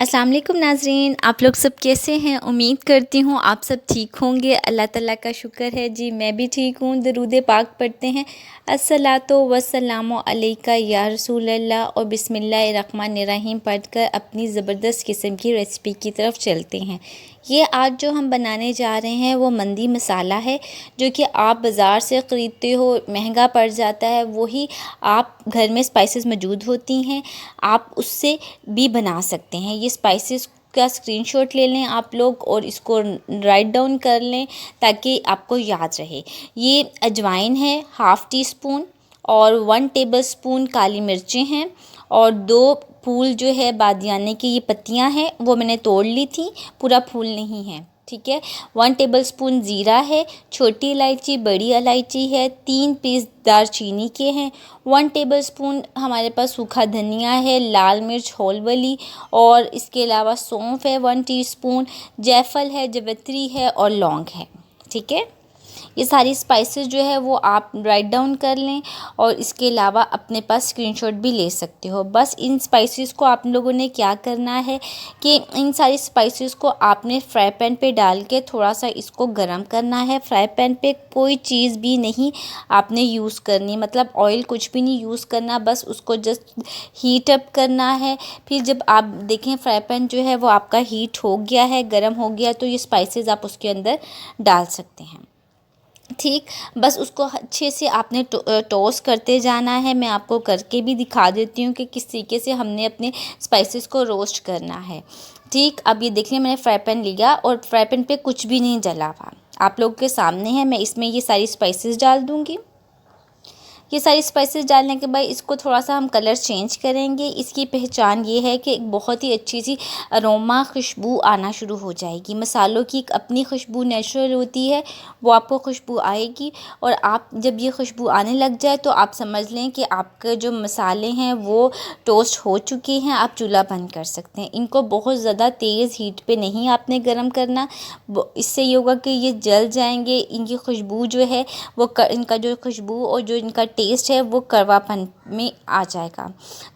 अस्सलाम वालेकुम नाज़रीन, आप लोग सब कैसे हैं। उम्मीद करती हूँ आप सब ठीक होंगे। अल्लाह ताला का शुक्र है जी, मैं भी ठीक हूँ। दरूद पाक पढ़ते हैं, अस्सलातो वस्सलामु अलैका या रसूल अल्लाह, और बिस्मिल्लाहिर्रहमानिर्रहीम पढ़कर अपनी ज़बरदस्त किस्म की रेसिपी की तरफ चलते हैं। ये आज जो हम बनाने जा रहे हैं वो मंदी मसाला है, जो कि आप बाज़ार से ख़रीदते हो, महंगा पड़ जाता है। वही आप घर में स्पाइसेस मौजूद होती हैं, आप उससे भी बना सकते हैं। ये स्पाइसेस का स्क्रीनशॉट ले लें आप लोग और इसको राइट डाउन कर लें ताकि आपको याद रहे। ये अजवाइन है हाफ़ टी स्पून, और 1 टेबलस्पून काली मिर्चें हैं, और 2 फूल जो है बादियाने की ये पत्तियां हैं वो मैंने तोड़ ली थी, पूरा फूल नहीं है, ठीक है। 1 टेबलस्पून ज़ीरा है, छोटी इलायची, बड़ी इलायची है, 3 पीस दालचीनी के हैं, 1 टेबलस्पून हमारे पास सूखा धनिया है, लाल मिर्च होल वाली, और इसके अलावा सौंफ है 1 टीस्पून, जायफल है, जवित्री है और लौंग है, ठीक है। ये सारी स्पाइसेस जो है वो आप राइट डाउन कर लें, और इसके अलावा अपने पास स्क्रीनशॉट भी ले सकते हो। बस इन स्पाइसेस को आप लोगों ने क्या करना है कि इन सारी स्पाइसेस को आपने फ्राई पैन पे डाल के थोड़ा सा इसको गरम करना है। फ्राई पैन पे कोई चीज़ भी नहीं आपने यूज़ करनी, मतलब ऑयल कुछ भी नहीं यूज़ करना, बस उसको जस्ट हीट अप करना है। फिर जब आप देखें फ्राई पैन जो है वो आपका हीट हो गया है, गर्म हो गया, तो ये स्पाइसेस आप उसके अंदर डाल सकते हैं, ठीक। बस उसको अच्छे से आपने टोस्ट करते जाना है। मैं आपको करके भी दिखा देती हूँ कि किस तरीके से हमने अपने स्पाइसेस को रोस्ट करना है, ठीक। अब ये देखिए मैंने फ्राई पैन लिया और फ्राई पैन पे कुछ भी नहीं जला हुआ, आप लोगों के सामने है। मैं इसमें ये सारी स्पाइसेस डाल दूँगी। ये सारी स्पाइसेस डालने के बाद इसको थोड़ा सा हम कलर चेंज करेंगे। इसकी पहचान ये है कि एक बहुत ही अच्छी सी अरोमा खुशबू आना शुरू हो जाएगी। मसालों की एक अपनी खुशबू नेचुरल होती है, वो आपको खुशबू आएगी, और आप जब ये खुशबू आने लग जाए तो आप समझ लें कि आपके जो मसाले हैं वो टोस्ट हो चुके हैं। आप चूल्हा बंद कर सकते हैं। इनको बहुत ज़्यादा तेज़ हीट पे नहीं आपने गर्म करना, इससे ये होगा कि ये जल जाएंगे। इनकी खुशबू जो है वो इनका जो खुशबू और जो इनका टेस्ट है वो कड़वापन में आ जाएगा।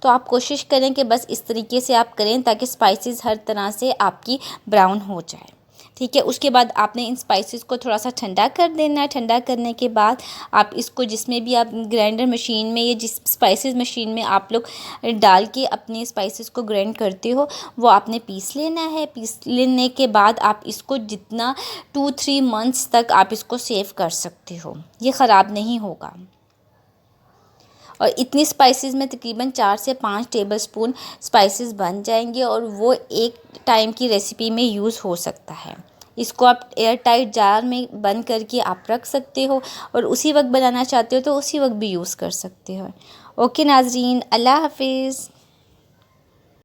तो आप कोशिश करें कि बस इस तरीके से आप करें ताकि स्पाइसेस हर तरह से आपकी ब्राउन हो जाए, ठीक है। उसके बाद आपने इन स्पाइसेस को थोड़ा सा ठंडा कर देना है। ठंडा करने के बाद आप इसको जिसमें भी आप ग्राइंडर मशीन में या जिस स्पाइसेस मशीन में आप लोग डाल के अपने स्पाइसेस को ग्राइंड करते हो वो आपने पीस लेना है। पीस लेने के बाद आप इसको जितना 2-3 मंथ्स तक आप इसको सेव कर सकते हो, ये ख़राब नहीं होगा। और इतनी स्पाइसेस में तकरीबन 4 से 5 टेबलस्पून स्पाइसेस बन जाएंगे, और वो एक टाइम की रेसिपी में यूज़ हो सकता है। इसको आप एयर टाइट जार में बंद करके आप रख सकते हो, और उसी वक्त बनाना चाहते हो तो उसी वक्त भी यूज़ कर सकते हो। ओके नाज़रीन, अल्लाह हाफिज़।